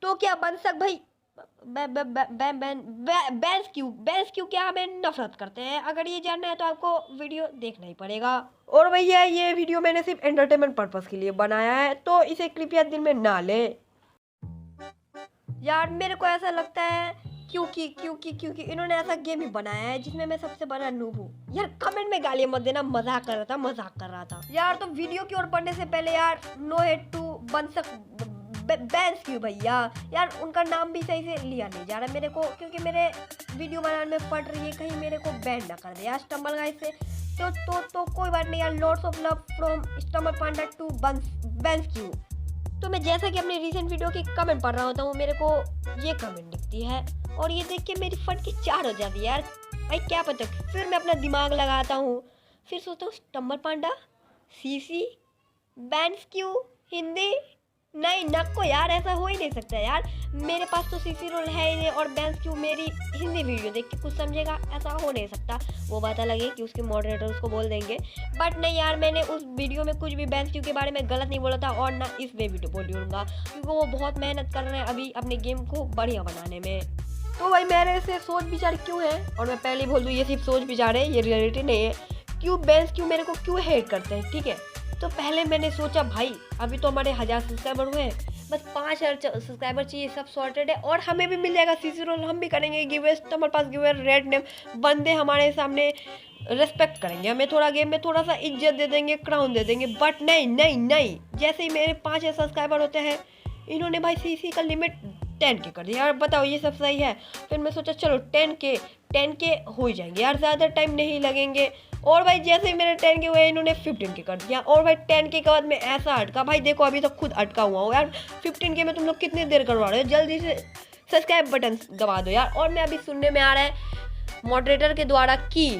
तो क्या बन सक भाई बैंस क्यों क्या हमें नफरत करते हैं? अगर ये जानना है तो आपको वीडियो देखना ही पड़ेगा। और भैया ये वीडियो मैंने सिर्फ एंटरटेनमेंट पर्पस के लिए बनाया है, तो इसे कृपया दिल में ना ले यार। मेरे को ऐसा लगता है क्योंकि इन्होंने ऐसा गेम ही बनाया है जिसमें मैं सबसे बड़ा नूब हूँ। यार कमेंट में गालियां मत देना, मजाक कर रहा था यार। तो वीडियो की ओर बढ़ने से पहले यार, नो हेड टू बैंस क्यों भैया यार, उनका नाम भी सही से लिया नहीं जा रहा मेरे को, क्योंकि मेरे वीडियो बनाने में पड़ रही है, कहीं मेरे को बैन ना कर दे यार स्टम्बल गाइस से। तो कोई बात नहीं यार। Lots of love from stumble panda to बैंस क्यों। तो मैं जैसा कि अपनी रिसेंट वीडियो की कमेंट पढ़ रहा होता हूँ, मेरे को ये कमेंट दिखती है और ये देख के मेरी फट की 4 हो जाती है यार। भाई क्या पता, फिर मैं अपना दिमाग लगाता हूँ, फिर सोचता हूँ स्टम्बल पांडा, सीसी, बैंस क्यों, हिंदी, नहीं नको यार, ऐसा हो ही नहीं सकता यार। मेरे पास तो सीसी रोल है ही नहीं और बैंस क्यों मेरी हिंदी वीडियो देख के कुछ समझेगा, ऐसा हो नहीं सकता। वो बात अलग है कि उसके मॉडरेटर उसको बोल देंगे, बट नहीं यार, मैंने उस वीडियो में कुछ भी बैंस क्यों के बारे में गलत नहीं बोला था और ना इस वीडियो बोलूँगा, क्योंकि वो बहुत मेहनत कर रहे हैं अभी अपने गेम को बढ़िया बनाने में। तो भाई मेरे से सोच विचार क्यों है, और मैं पहले ही बोल दूँ ये सिर्फ सोच विचार है, ये रियलिटी नहीं है। क्यों बैंस क्यों मेरे को क्यों हेट करते हैं, ठीक है। तो पहले मैंने सोचा भाई अभी तो हमारे 1000 सब्सक्राइबर हुए हैं, बस 5000 सब्सक्राइबर चाहिए, सब सॉर्टेड है और हमें भी मिल जाएगा सीसी रोल, हम भी करेंगे गिव हमारे पास गिव रेड नेम, बंदे हमारे सामने रेस्पेक्ट करेंगे, हमें थोड़ा गेम में थोड़ा सा इज्जत दे देंगे, क्राउन दे देंगे। बट नहीं नहीं नहीं, जैसे ही मेरे 5000 सब्सक्राइबर होते हैं, इन्होंने भाई सीसी का लिमिट 10K कर दिया यार। बताओ ये सब सही है? फिर मैं सोचा चलो 10K हो जाएंगे यार, ज़्यादा टाइम नहीं लगेंगे। और भाई जैसे ही मेरे 10K हुए, इन्होंने 15K कर दिया। और भाई 10K के बाद मैं ऐसा अटका, भाई देखो अभी तो खुद अटका हुआ हूँ यार। 15K में तुम लोग कितनी देर करवा रहे हो, जल्दी से सब्सक्राइब बटन दबा दो यार। और मैं अभी सुनने में आ रहा है मॉडरेटर के द्वारा कि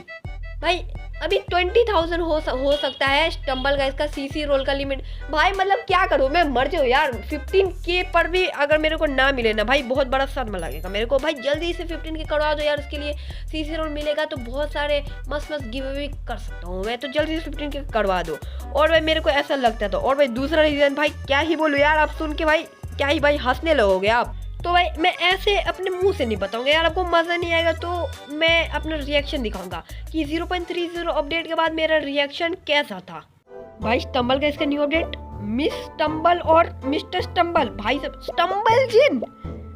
भाई अभी 20,000 हो सकता है स्टम्बल गाइस का सीसी रोल का लिमिट। भाई मतलब क्या करूँ, मैं मर जाऊँ यार। 15K पर भी अगर मेरे को ना मिले ना भाई, बहुत बड़ा सदमा लगेगा मेरे को। भाई जल्दी से 15K करवा दो यार, उसके लिए सीसी रोल मिलेगा तो बहुत सारे मस्त गिव अवे कर सकता हूँ मैं, तो जल्दी से 15K करवा दो। और भाई मेरे को ऐसा लगता था। और भाई दूसरा रीज़न, भाई क्या ही बोलूँ यार, आप सुन के भाई क्या ही भाई हंसने लगोगे आप। तो भाई मैं ऐसे अपने मुंह से नहीं बताऊंगा यार, आपको मज़ा नहीं आएगा। तो मैं अपना रिएक्शन दिखाऊंगा कि 0.30 अपडेट के बाद मेरा रिएक्शन कैसा था। भाई स्टम्बल का इसका न्यू अपडेट, मिस स्टम्बल और मिस्टर स्टम्बल, भाई सब स्टम्बल जिन।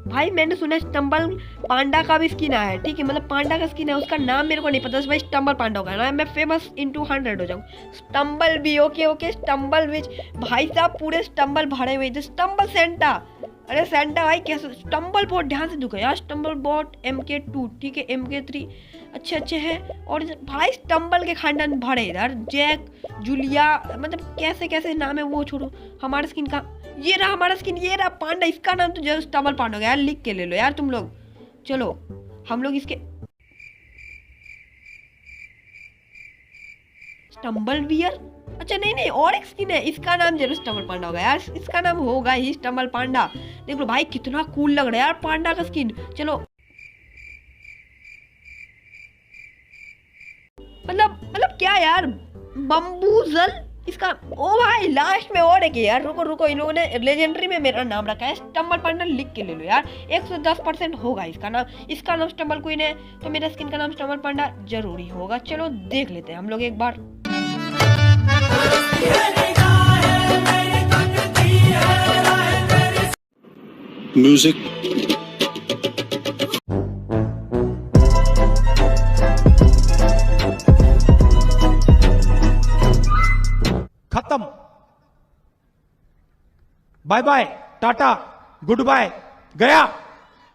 भाई मैंने सुना स्टम्बल पांडा का भी स्किन आया है, ठीक है, मतलब पांडा का स्किन है, उसका नाम मेरे को नहीं पता। भाई स्टम्बल पांडा होगा ना, मैं फेमस into 100 हो जाऊँ। स्टम्बल भी ओके स्टम्बल विच, भाई साहब पूरे स्टम्बल भरे हुए थे। स्टम्बल सेंटा, अरे सेंटा भाई कैसे, स्टम्बल बॉट ध्यान से दुखा यार, स्टम्बल बॉट MK2, ठीक है, MK3 अच्छे हैं। और भाई स्टम्बल के खानदान भरे इधर, जैक, जूलिया, मतलब कैसे नाम है वो छोड़ो। हमारा स्किन का ये रहा, हमारा स्किन ये रहा पांडा, इसका नाम तो जरूर स्टम्बल पांडा होगा यार, लिख के ले लो यार तुम लोग। चलो हम लोग इसके स्टम्बल वियर, अच्छा नहीं और एक स्किन है, इसका नाम जरूर स्टम्बल पांडा होगा यार, इसका नाम होगा ही स्टम्बल पांडा। देख लो भाई कितना कूल लग रहा है यार पांडा का स्किन। चलो मतलब क्या यार, बम्बूजल इसका। ओ भाई लास्ट में और एक यार, रुको इन लोगों ने लेजेंडरी में मेरा नाम रखा है स्टम्बल पांडा, लिख के ले लो यार। 110% होगा इसका नाम, इसका नाम स्टम्बल क्वीन है, तो मेरा स्किन का नाम स्टम्बल पांडा जरूरी होगा। चलो देख लेते हैं हम लोग एक बार। म्यूजिक खत्म, bye bye tata good bye, गया।